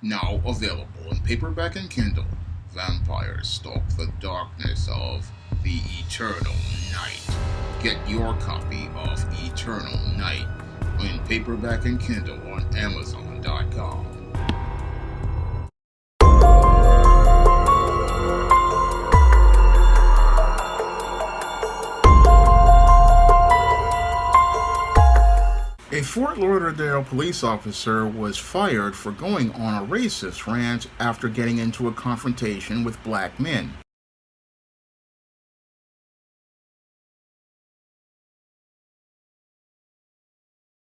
Now available in paperback and Kindle, vampires stalk the darkness of the Eternal Night. Get your copy of Eternal Night in paperback and Kindle on Amazon.com. A Fort Lauderdale police officer was fired for going on a racist rant after getting into a confrontation with black men.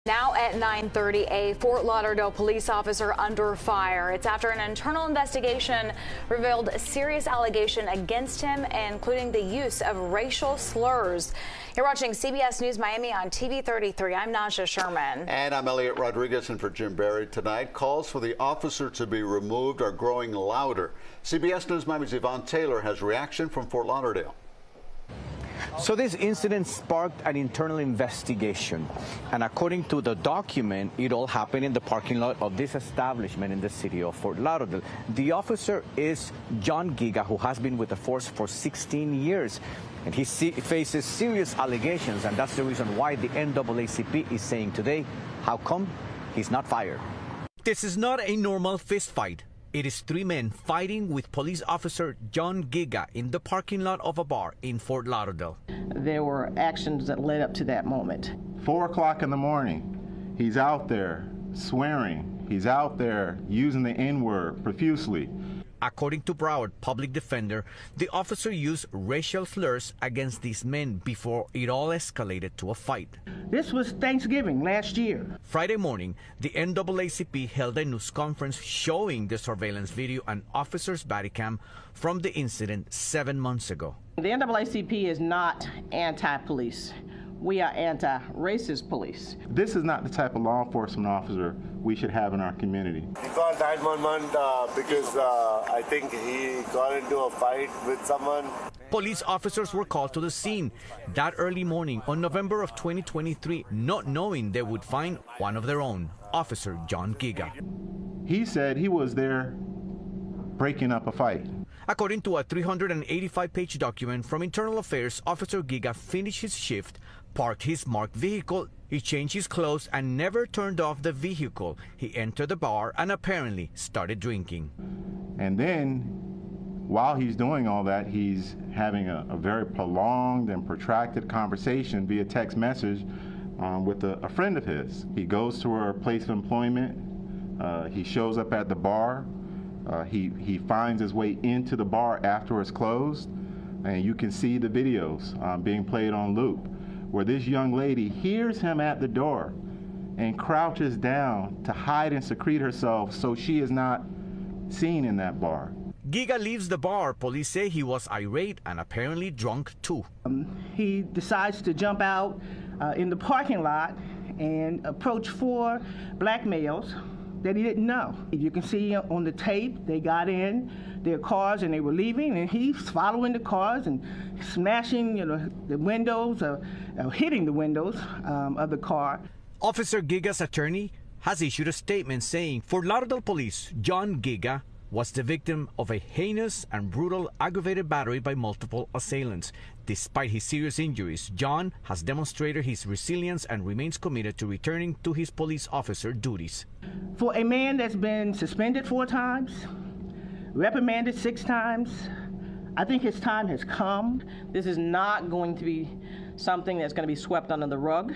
Now at 9:30, a Fort Lauderdale police officer under fire. It's after an internal investigation revealed a serious allegation against him, including the use of racial slurs. You're watching CBS News Miami on TV 33. I'm Naja Sherman. And I'm Elliot Rodriguez, and for Jim Barry tonight. Calls for the officer to be removed are growing louder. CBS News Miami's Yvonne Taylor has reaction from Fort Lauderdale. So this incident sparked an internal investigation, and according to the document, it all happened in the parking lot of this establishment in the city of Fort Lauderdale. The officer is John Giga, who has been with the force for 16 years, and he faces serious allegations, and that's the reason why the NAACP is saying today, how come he's not fired? This is not a normal fist fight. It is three men fighting with police officer John Giga in the parking lot of a bar in Fort Lauderdale. There were actions that led up to that moment. 4 o'clock in the morning, he's out there swearing. He's out there using the N-word profusely. According to Broward public defender, the officer used racial slurs against these men before it all escalated to a fight. This was Thanksgiving last year. Friday morning, the NAACP held a news conference showing the surveillance video and officer's body cam from the incident 7 months ago. The NAACP is not anti-police. We are anti-racist police. This is not the type of law enforcement officer we should have in our community. He called 911 because I think he got into a fight with someone. Police officers were called to the scene that early morning on November of 2023, not knowing they would find one of their own, Officer John Giga. He said he was there breaking up a fight. According to a 385-page document from Internal Affairs, Officer Giga finished his shift, parked his marked vehicle, he changed his clothes and never turned off the vehicle. He entered the bar and apparently started drinking. And then, while he's doing all that, he's having a very prolonged and protracted conversation via text message with a friend of his. He goes to her place of employment. He shows up at the bar. He finds his way into the bar after it's closed, and you can see the videos being played on loop, where this young lady hears him at the door and crouches down to hide and secrete herself so she is not seen in that bar. Giga leaves the bar. Police say he was irate and apparently drunk too. He decides to jump out in the parking lot and approach 4 black males that he didn't know. You can see on the tape, they got in their cars and they were leaving, and he's following the cars and smashing the windows, hitting the windows of the car. Officer Giga's attorney has issued a statement saying Fort Lauderdale Police John Giga was the victim of a heinous and brutal aggravated battery by multiple assailants. Despite his serious injuries, John has demonstrated his resilience and remains committed to returning to his police officer duties. For a man that's been suspended 4 times, reprimanded 6 times, I think his time has come. This is not going to be something that's going to be swept under the rug.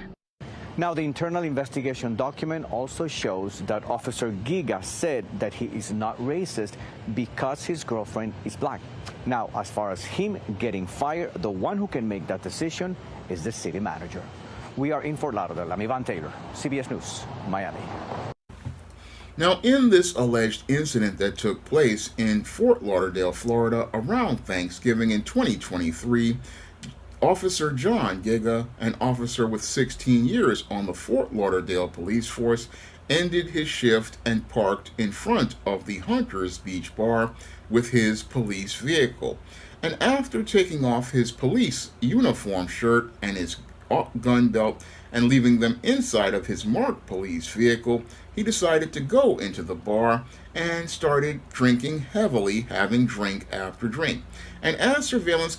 Now, the internal investigation document also shows that Officer Giga said that he is not racist because his girlfriend is black. Now, as far as him getting fired, the one who can make that decision is the city manager. We are in Fort Lauderdale. I'm Yvonne Taylor, CBS News, Miami. Now, in this alleged incident that took place in Fort Lauderdale, Florida, around Thanksgiving in 2023, Officer John Giga, an officer with 16 years on the Fort Lauderdale police force, ended his shift and parked in front of the Hunters Beach bar with his police vehicle. And after taking off his police uniform shirt and his gun belt and leaving them inside of his marked police vehicle, he decided to go into the bar and started drinking heavily, having drink after drink. And as surveillance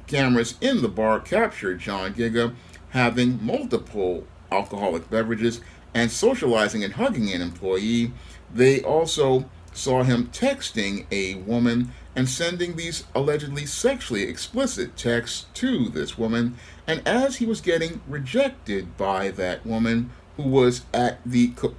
cameras in the bar captured John Giga having multiple alcoholic beverages and socializing and hugging an employee, they also saw him texting a woman and sending these allegedly sexually explicit texts to this woman. And as he was getting rejected by that woman, who was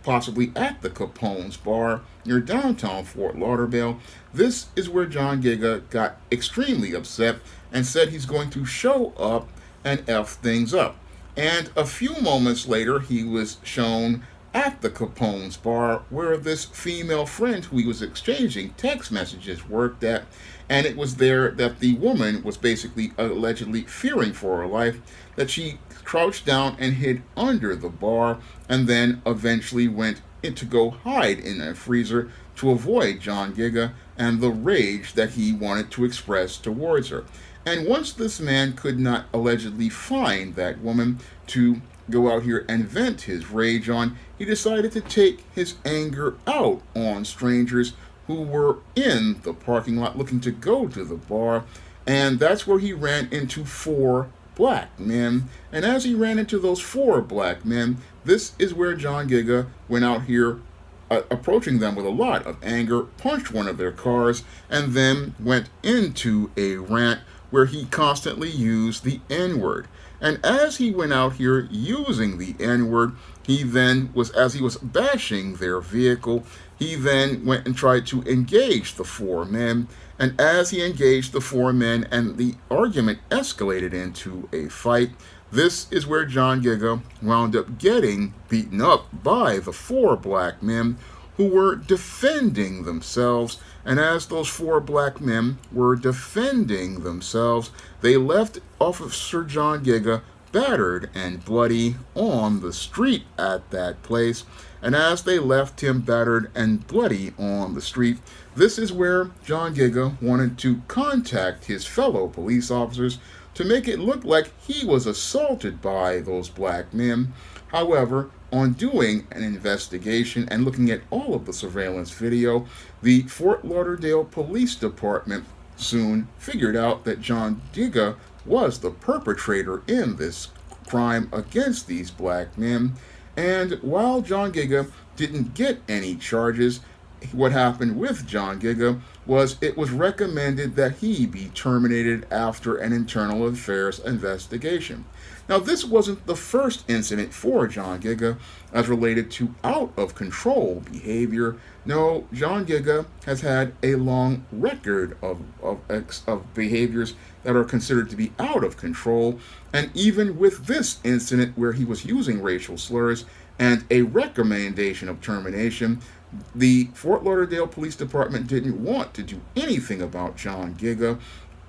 possibly at the Capone's bar near downtown Fort Lauderdale, this is where John Giga got extremely upset and said he's going to show up and F things up. And a few moments later, he was shown at the Capone's bar where this female friend who he was exchanging text messages worked at, and it was there that the woman was basically allegedly fearing for her life, that she crouched down and hid under the bar and then eventually went in to go hide in a freezer to avoid John Giga and the rage that he wanted to express towards her. And once this man could not allegedly find that woman to go out here and vent his rage on, he decided to take his anger out on strangers who were in the parking lot looking to go to the bar. And that's where he ran into 4 black men. And as he ran into those 4 black men, this is where John Giga went out here approaching them with a lot of anger, punched one of their cars, and then went into a rant where he constantly used the N-word. And as he went out here using the N-word, he then was, as he was bashing their vehicle, he then went and tried to engage the 4 men. And as he engaged the 4 men and the argument escalated into a fight, this is where John Giga wound up getting beaten up by the 4 black men who were defending themselves. And as those 4 black men were defending themselves, they left Officer John Giga battered and bloody on the street at that place. And as they left him battered and bloody on the street, this is where John Giga wanted to contact his fellow police officers to make it look like he was assaulted by those black men. However, on doing an investigation and looking at all of the surveillance video, the Fort Lauderdale Police Department soon figured out that John Giga was the perpetrator in this crime against these black men. And while John Giga didn't get any charges, what happened with John Giga was it was recommended that he be terminated after an internal affairs investigation. Now, this wasn't the first incident for John Giga as related to out-of-control behavior. No, John Giga has had a long record of behaviors that are considered to be out of control. And even with this incident where he was using racial slurs and a recommendation of termination, the Fort Lauderdale Police Department didn't want to do anything about John Giga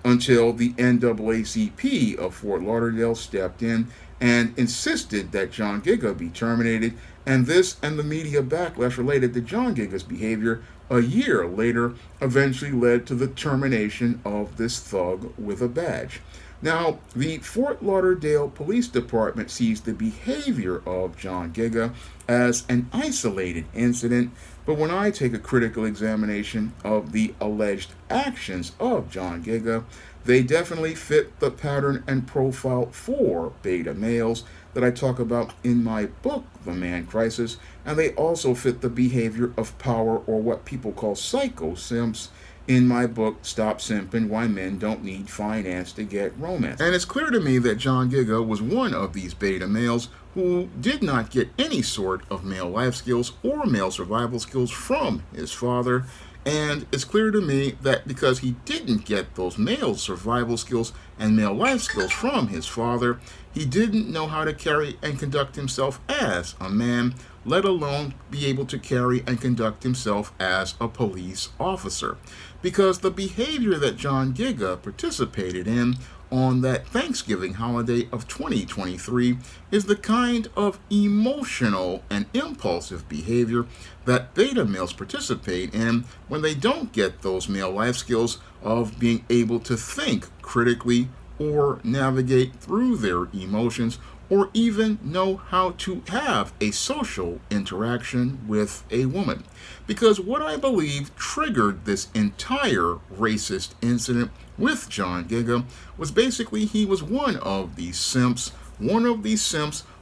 until the NAACP of Fort Lauderdale stepped in and insisted that John Giga be terminated. And this and the media backlash related to John Giga's behavior a year later eventually led to the termination of this thug with a badge. Now, the Fort Lauderdale Police Department sees the behavior of John Giga as an isolated incident, but when I take a critical examination of the alleged actions of John Giga, they definitely fit the pattern and profile for beta males that I talk about in my book, The Man Crisis, and they also fit the behavior of power, or what people call psycho simps, in my book, Stop Simping, Why Men Don't Need Finance to Get Romance. And it's clear to me that John Giga was one of these beta males who did not get any sort of male life skills or male survival skills from his father. And it's clear to me that because he didn't get those male survival skills and male life skills from his father, he didn't know how to carry and conduct himself as a man, let alone be able to carry and conduct himself as a police officer. Because the behavior that John Giga participated in on that Thanksgiving holiday of 2023 is the kind of emotional and impulsive behavior that beta males participate in when they don't get those male life skills of being able to think critically or navigate through their emotions or even know how to have a social interaction with a woman. Because what I believe triggered this entire racist incident with John Giga was basically he was one of these simps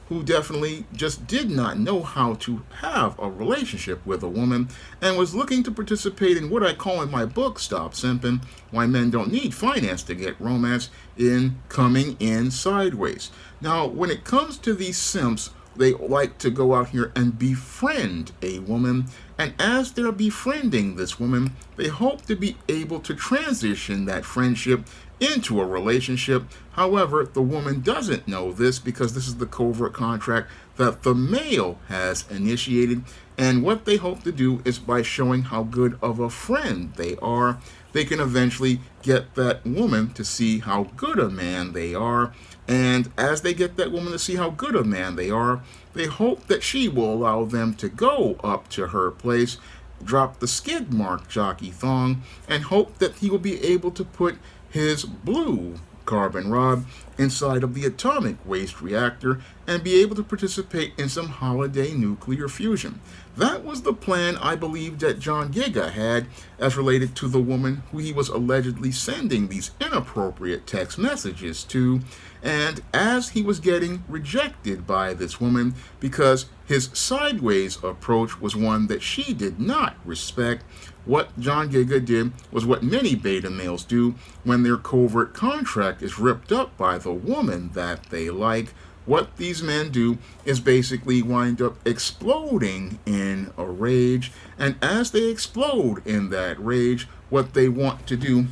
who definitely just did not know how to have a relationship with a woman and was looking to participate in what I call in my book, Stop Simping, Why Men Don't Need Finance to Get Romance, in coming in sideways. Now, when it comes to these simps, they like to go out here and befriend a woman, and as they're befriending this woman, they hope to be able to transition that friendship into a relationship. However, the woman doesn't know this because this is the covert contract that the male has initiated, and what they hope to do is by showing how good of a friend they are, they can eventually get that woman to see how good a man they are. And as they get that woman to see how good a man they are, they hope that she will allow them to go up to her place, drop the skid mark jockey thong, and hope that he will be able to put his blue carbon rod inside of the atomic waste reactor and be able to participate in some holiday nuclear fusion. That was the plan I believe that John Giga had as related to the woman who he was allegedly sending these inappropriate text messages to. And as he was getting rejected by this woman because his sideways approach was one that she did not respect, what John Giga did was what many beta males do when their covert contract is ripped up by the woman that they like. What these men do is basically wind up exploding in a rage, and as they explode in that rage, what they want to do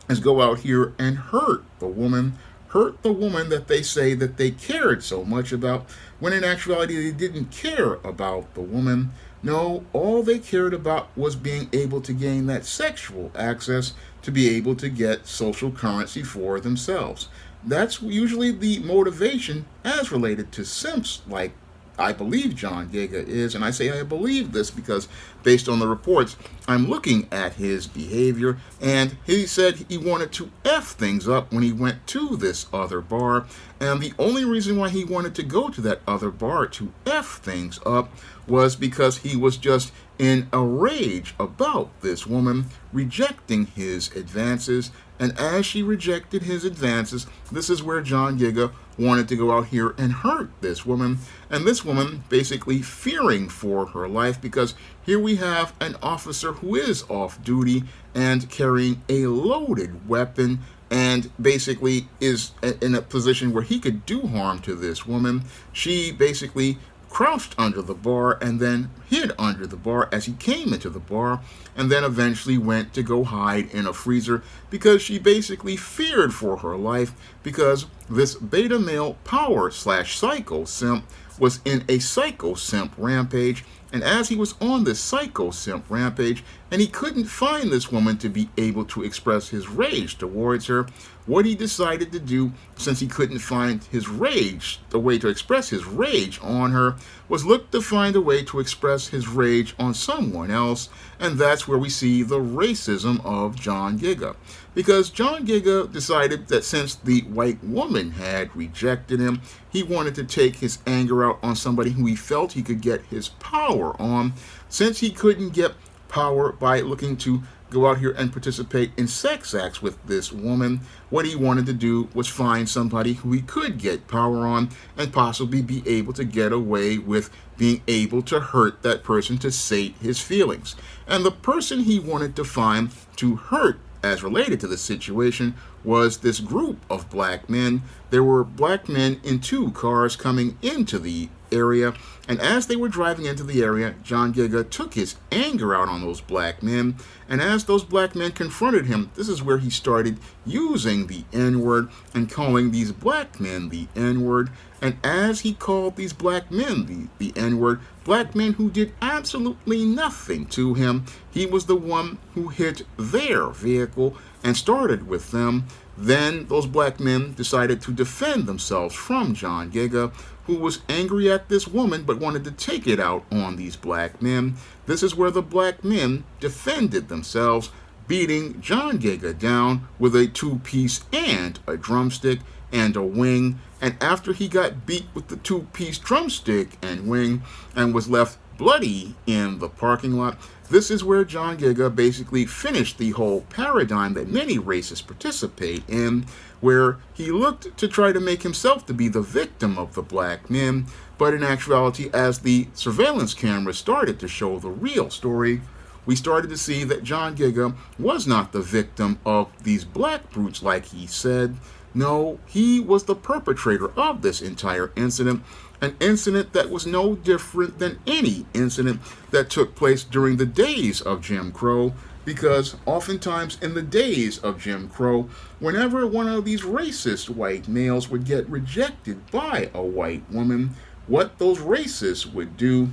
is go out here and hurt the woman that they say that they cared so much about, when in actuality they didn't care about the woman. No, all they cared about was being able to gain that sexual access to be able to get social currency for themselves. That's usually the motivation as related to simps like I believe John Giga is, and I say I believe this because based on the reports, I'm looking at his behavior, and he said he wanted to F things up when he went to this other bar, and the only reason why he wanted to go to that other bar to F things up was because he was just in a rage about this woman rejecting his advances, and as she rejected his advances, this is where John Giga wanted to go out here and hurt this woman, and this woman basically fearing for her life because here we have an officer who is off duty and carrying a loaded weapon and basically is in a position where he could do harm to this woman. She basically crouched under the bar and then hid under the bar as he came into the bar, and then eventually went to go hide in a freezer because she basically feared for her life because this beta male power / psycho simp was in a psycho simp rampage. And as he was on this psycho simp rampage and he couldn't find this woman to be able to express his rage towards her, what he decided to do, since he couldn't find his rage, the way to express his rage on her, was look to find a way to express his rage on someone else. And that's where we see the racism of John Giga. Because John Giga decided that since the white woman had rejected him, he wanted to take his anger out on somebody who he felt he could get his power on. Since he couldn't get power by looking to go out here and participate in sex acts with this woman, what he wanted to do was find somebody who he could get power on and possibly be able to get away with being able to hurt that person to sate his feelings. And the person he wanted to find to hurt as related to the situation was this group of black men. There were black men in 2 cars coming into the area, and as they were driving into the area, John Giga took his anger out on those black men, and as those black men confronted him, this is where he started using the N-word and calling these black men the N-word. And as he called these black men the N-word, black men who did absolutely nothing to him, he was the one who hit their vehicle and started with them. Then those black men decided to defend themselves from John Giga, who was angry at this woman but wanted to take it out on these black men. This is where the black men defended themselves, beating John Giga down with a 2-piece and a drumstick and a wing. and after he got beat with the two-piece drumstick and wing and was left bloody in the parking lot, this is where John Giga basically finished the whole paradigm that many racists participate in, where he looked to try to make himself to be the victim of the black men, but in actuality, as the surveillance cameras started to show the real story, we started to see that John Giga was not the victim of these black brutes like he said. No, he was the perpetrator of this entire incident, an incident that was no different than any incident that took place during the days of Jim Crow, because oftentimes in the days of Jim Crow, whenever one of these racist white males would get rejected by a white woman, what those racists would do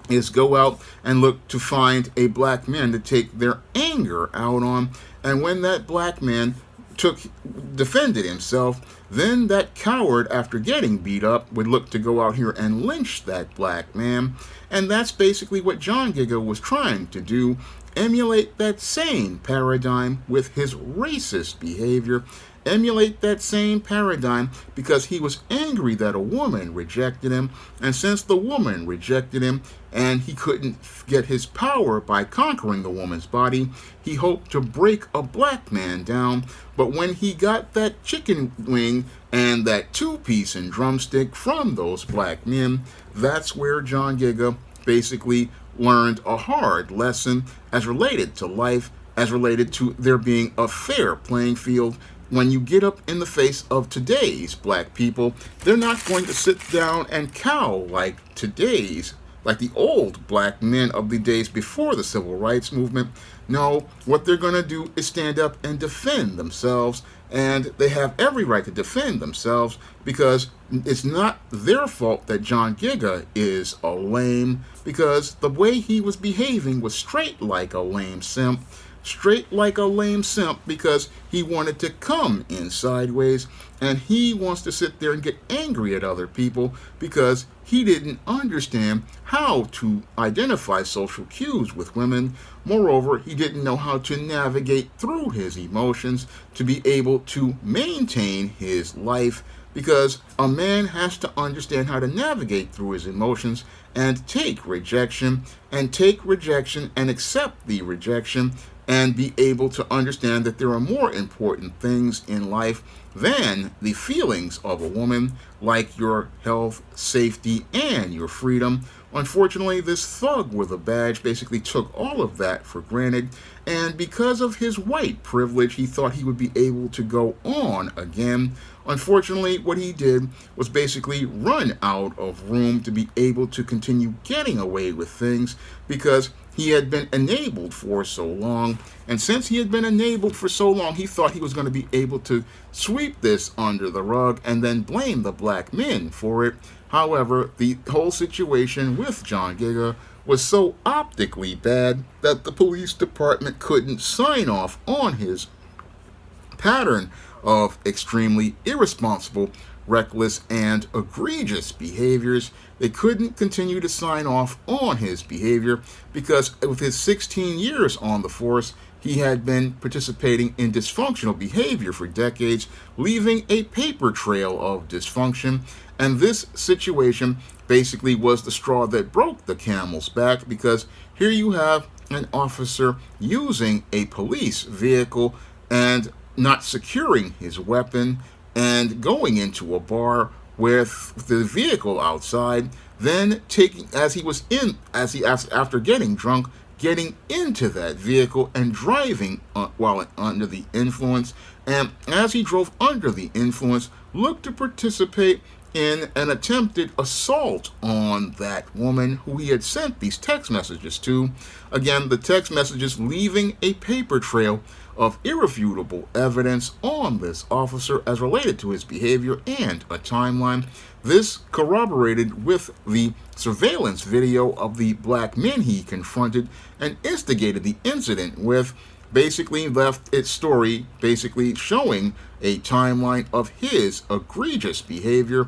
is go out and look to find a black man to take their anger out on, and when that black man defended himself, then that coward, after getting beat up, would look to go out here and lynch that black man. And that's basically what John Giga was trying to do, emulate that same paradigm with his racist behavior, emulate that same paradigm because he was angry that a woman rejected him, and since the woman rejected him and he couldn't get his power by conquering the woman's body, he hoped to break a black man down. But when he got that chicken wing and that two-piece and drumstick from those black men, that's where John Giga basically learned a hard lesson as related to life, as related to there being a fair playing field. When you get up in the face of today's black people, they're not going to sit down and cow like the old black men of the days before the civil rights movement. No, what they're going to do is stand up and defend themselves, and they have every right to defend themselves because it's not their fault that John Giga is a lame, because the way he was behaving was straight like a lame simp. Straight like a lame simp because he wanted to come in sideways, and he wants to sit there and get angry at other people because he didn't understand how to identify social cues with women. Moreover, he didn't know how to navigate through his emotions to be able to maintain his life, because a man has to understand how to navigate through his emotions and take rejection and accept the rejection, and be able to understand that there are more important things in life than the feelings of a woman, like your health, safety, and your freedom. Unfortunately, this thug with a badge basically took all of that for granted, and because of his white privilege, he thought he would be able to go on again. Unfortunately, what he did was basically run out of room to be able to continue getting away with things, because he had been enabled for so long, and since he had been enabled for so long, he thought he was going to be able to sweep this under the rug and then blame the black men for it. However, the whole situation with John Giga was so optically bad that the police department couldn't sign off on his pattern of extremely irresponsible, reckless, and egregious behaviors. They couldn't continue to sign off on his behavior because with his 16 years on the force, he had been participating in dysfunctional behavior for decades, leaving a paper trail of dysfunction. And this situation basically was the straw that broke the camel's back, because here you have an officer using a police vehicle and not securing his weapon and going into a bar with the vehicle outside, then after getting drunk, getting into that vehicle and driving while under the influence, and as he drove under the influence, looked to participate in an attempted assault on that woman who he had sent these text messages to. Again, the text messages leaving a paper trail of irrefutable evidence on this officer as related to his behavior and a timeline. This corroborated with the surveillance video of the black men he confronted and instigated the incident with, basically left its story basically showing a timeline of his egregious behavior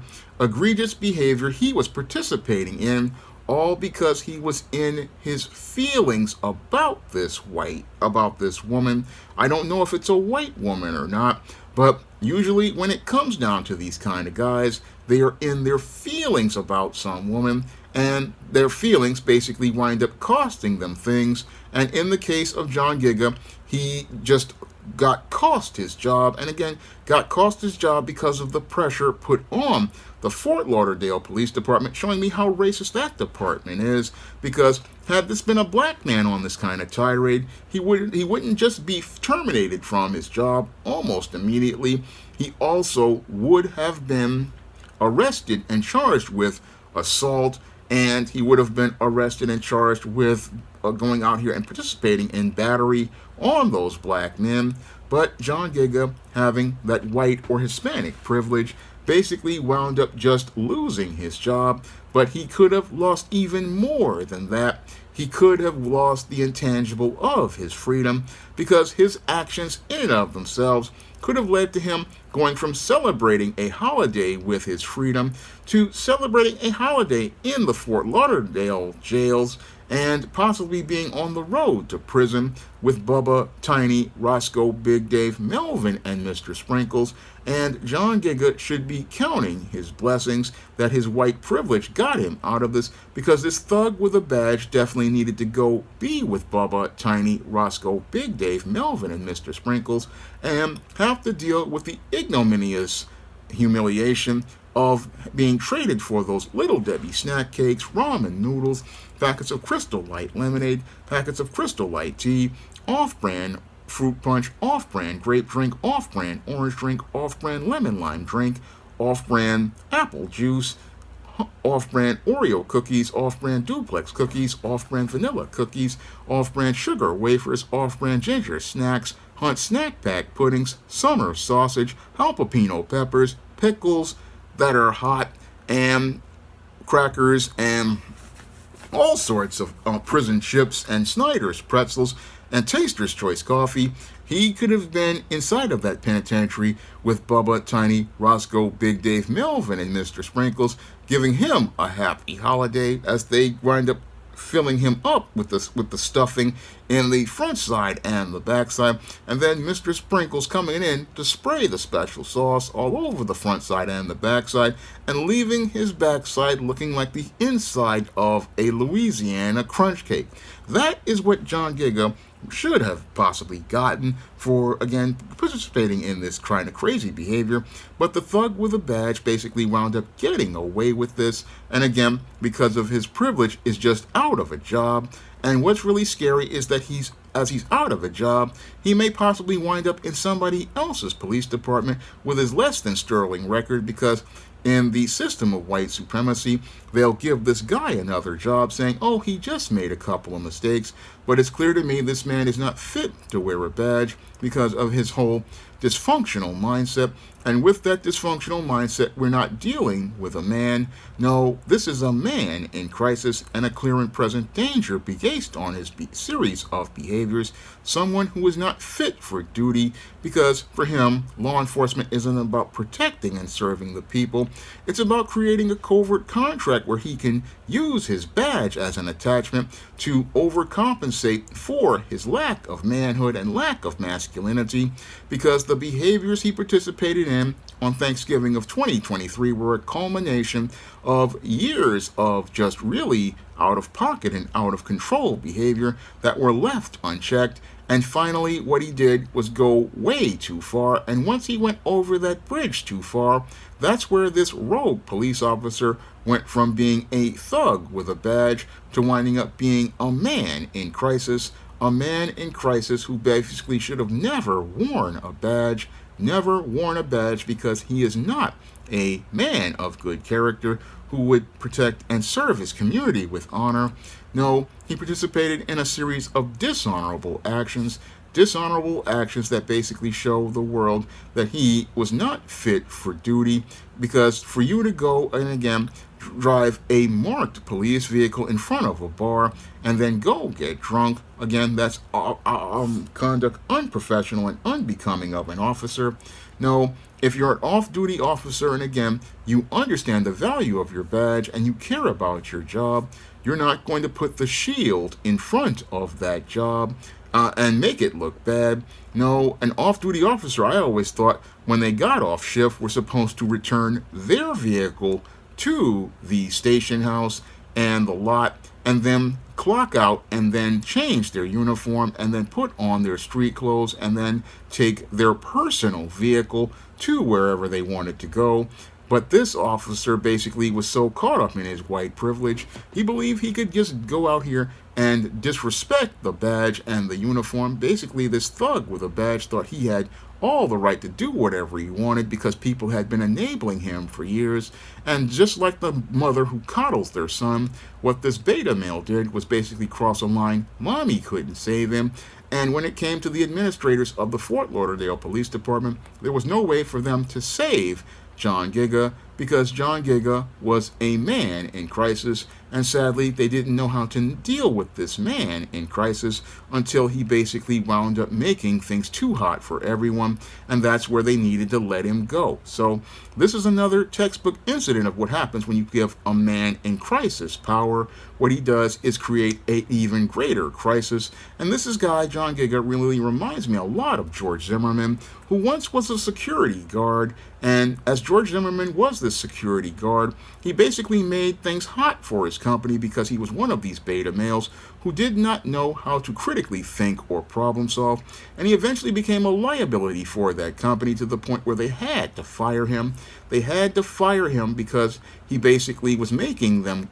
he was participating in, all because he was in his feelings about this woman. I don't know if it's a white woman or not, But usually when it comes down to these kind of guys, they are in their feelings about some woman, and their feelings basically wind up costing them things. And in the case of John Giga, he just got cost his job, and again, got cost his job because of the pressure put on the Fort Lauderdale Police Department, showing me how racist that department is. Because had this been a black man on this kind of tirade, he wouldn't just be terminated from his job almost immediately. He also would have been arrested and charged with assault, and he would have been arrested and charged with going out here and participating in battery on those black men. But John Giga, having that white or Hispanic privilege, basically wound up just losing his job. But he could have lost even more than that. He could have lost the intangible of his freedom, because his actions in and of themselves could have led to him going from celebrating a holiday with his freedom to celebrating a holiday in the Fort Lauderdale jails, and possibly being on the road to prison with Bubba, Tiny, Roscoe, Big Dave, Melvin, and Mr. Sprinkles. And John Giga should be counting his blessings that his white privilege got him out of this, because this thug with a badge definitely needed to go be with Bubba, Tiny, Roscoe, Big Dave, Melvin, and Mr. Sprinkles, and have to deal with the ignominious humiliation of being traded for those Little Debbie snack cakes, ramen noodles, packets of Crystal Light lemonade, packets of Crystal Light tea, off-brand fruit punch, off-brand grape drink, off-brand orange drink, off-brand lemon lime drink, off-brand apple juice, off-brand Oreo cookies, off-brand duplex cookies, off-brand vanilla cookies, off-brand sugar wafers, off-brand ginger snacks, Hunt snack pack puddings, summer sausage, jalapeno peppers, pickles that are hot, and crackers, and all sorts of prison chips, and Snyder's pretzels, and Taster's Choice coffee. He could have been inside of that penitentiary with Bubba, Tiny, Roscoe, Big Dave, Melvin, and Mr. Sprinkles, giving him a happy holiday as they wind up filling him up with the stuffing in the front side and the back side, and then Mr. Sprinkles coming in to spray the special sauce all over the front side and the back side, and leaving his backside looking like the inside of a Louisiana crunch cake. That is what John Giga should have possibly gotten for, again, participating in this kind of crazy behavior. But the thug with a badge basically wound up getting away with this, and again, because of his privilege, is just out of a job. And what's really scary is that as he's out of a job, he may possibly wind up in somebody else's police department with his less than sterling record, because in the system of white supremacy, they'll give this guy another job saying, oh, he just made a couple of mistakes, but it's clear to me this man is not fit to wear a badge because of his whole dysfunctional mindset. And with that dysfunctional mindset, we're not dealing with a man. No, this is a man in crisis and a clear and present danger based on his series of behaviors. Someone who is not fit for duty, because for him, law enforcement isn't about protecting and serving the people. It's about creating a covert contract where he can use his badge as an attachment to overcompensate for his lack of manhood and lack of masculinity, because the behaviors he participated in on Thanksgiving of 2023 were a culmination of years of just really out of pocket and out of control behavior that were left unchecked. And finally, what he did was go way too far. And once he went over that bridge too far, that's where this rogue police officer went from being a thug with a badge to winding up being a man in crisis. A man in crisis who basically should have never worn a badge. Never worn a badge, because he is not a man of good character who would protect and serve his community with honor. No, he participated in a series of dishonorable actions that basically show the world that he was not fit for duty, because for you to go and again drive a marked police vehicle in front of a bar and then go get drunk. Again, that's conduct unprofessional and unbecoming of an officer. No, if you're an off-duty officer and again, you understand the value of your badge and you care about your job, you're not going to put the shield in front of that job and make it look bad. No, an off-duty officer, I always thought, when they got off shift, were supposed to return their vehicle to the station house and the lot and then clock out and then change their uniform and then put on their street clothes and then take their personal vehicle to wherever they wanted to go. But this officer basically was so caught up in his white privilege, he believed he could just go out here and disrespect the badge and the uniform. Basically, this thug with a badge thought he had all the right to do whatever he wanted because people had been enabling him for years. And just like the mother who coddles their son, what this beta male did was basically cross a line mommy couldn't save him. And when it came to the administrators of the Fort Lauderdale Police Department, there was no way for them to save John Giga because John Giga was a man in crisis, and sadly they didn't know how to deal with this man in crisis until he basically wound up making things too hot for everyone, and that's where they needed to let him go. So this is another textbook incident of what happens when you give a man in crisis power. What he does is create an even greater crisis, and this guy, John Giga, really reminds me a lot of George Zimmerman, who once was a security guard, and as George Zimmerman was this security guard, he basically made things hot for his company because he was one of these beta males who did not know how to critically think or problem solve, and he eventually became a liability for that company to the point where they had to fire him. They had to fire him because he basically was making them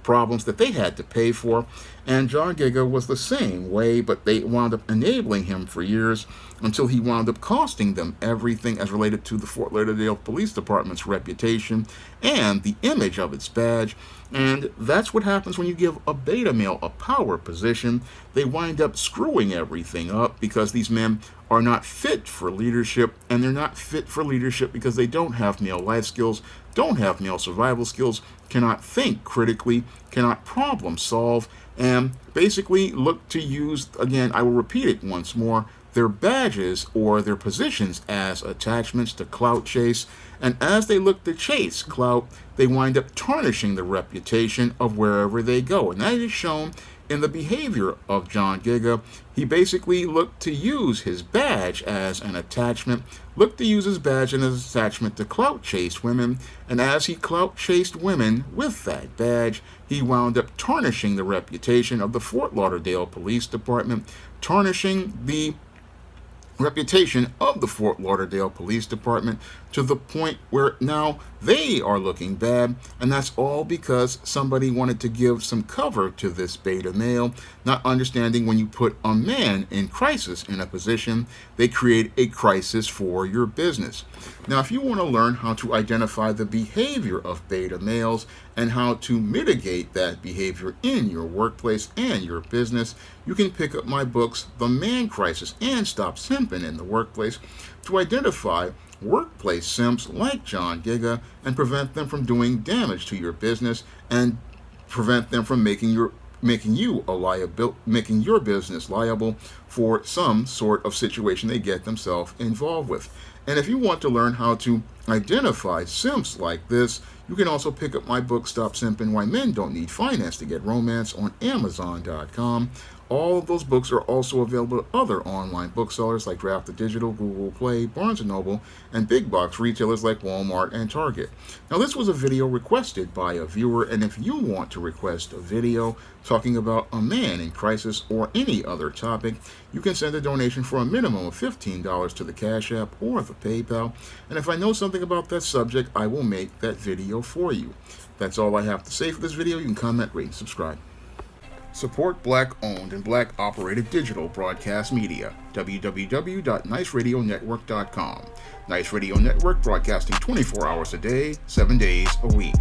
problems that they had to pay for, and John Giga was the same way, but they wound up enabling him for years until he wound up costing them everything as related to the Fort Lauderdale Police Department's reputation and the image of its badge. And that's what happens when you give a beta male a power position. They wind up screwing everything up because these men are not fit for leadership, and they're not fit for leadership because they don't have male life skills, don't have male survival skills, cannot think critically, cannot problem solve, and basically look to use, again, I will repeat it once more, their badges or their positions as attachments to clout chase. And as they look to chase clout, they wind up tarnishing the reputation of wherever they go. And that is shown in the behavior of John Giga. He basically looked to use his badge as an attachment, looked to use his badge and his attachment to clout chase women, and as he clout chased women with that badge, he wound up tarnishing the reputation of the Fort Lauderdale Police Department, tarnishing the reputation of the Fort Lauderdale Police Department to the point where now they are looking bad, and that's all because somebody wanted to give some cover to this beta male, not understanding when you put a man in crisis in a position, they create a crisis for your business. Now, if you want to learn how to identify the behavior of beta males and how to mitigate that behavior in your workplace and your business, you can pick up my books, The Man Crisis and Stop Simping in the Workplace, to identify workplace simps like John Giga and prevent them from doing damage to your business and prevent them from making your business liable for some sort of situation they get themselves involved with. And if you want to learn how to identify simps like this, you can also pick up my book, Stop Simping, Why Men Don't Need Finance to Get Romance, on Amazon.com. All of those books are also available at other online booksellers like Draft the Digital, Google Play, Barnes & Noble, and big box retailers like Walmart and Target. Now, this was a video requested by a viewer, and if you want to request a video talking about a man in crisis or any other topic, you can send a donation for a minimum of $15 to the Cash App or the PayPal, and if I know something about that subject, I will make that video for you. That's all I have to say for this video. You can comment, rate, and subscribe. Support Black-owned and Black-operated digital broadcast media. www.niceradionetwork.com. Nice Radio Network, broadcasting 24 hours a day, 7 days a week.